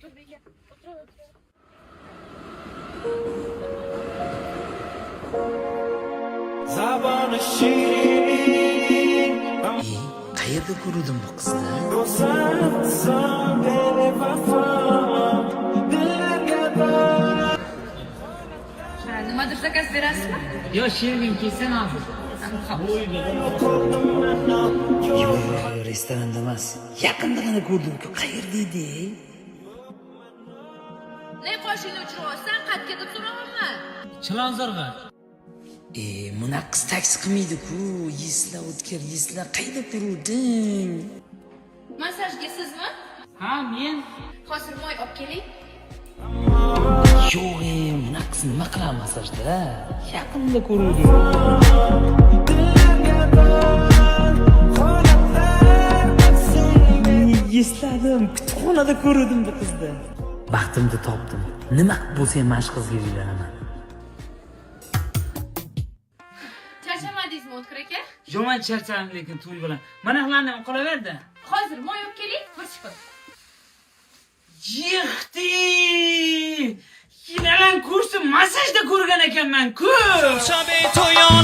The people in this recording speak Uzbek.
Otur beka. Otur. Zaboni shirin Qayerda ko'rdim bu qizni? Son bevafo dillarga bor Nimadir zakaz berasizmi? Yo, shervin kelsan hozir. Yo'q, restoranda emas. Yaqindagina ko'rdim-ku. Qayerda edi? Ne qoshingni o'chirib qatga deb so'ramanmi? Chilonzorga. Bunaqa qiz taksi qilmaydi-ku. Yesla o'tkir, yesla qayda ko'rding? Massajga sizmi? Ha, men. Hozir moy olib keling. Yo'q, bunaqa qiz nima qiladi masajda? Yaqinda ko'rdim. dillarga bor holatlar Esladim, kutubxonada ko'rdim bu qizni. Baxtimni topdim. Nima qilib bo'lsa ham mashq qizga uylanaman. Charchamadingizmi O'tkir aka? Yo'man charchadim lekin to'y bilan. Mana qilaman qolaverdi. Hozir moy olib keling, bir chiqib. Yixti! Yinalan kursi massajda ko'rgan ekanman-ku. Shabe to'yon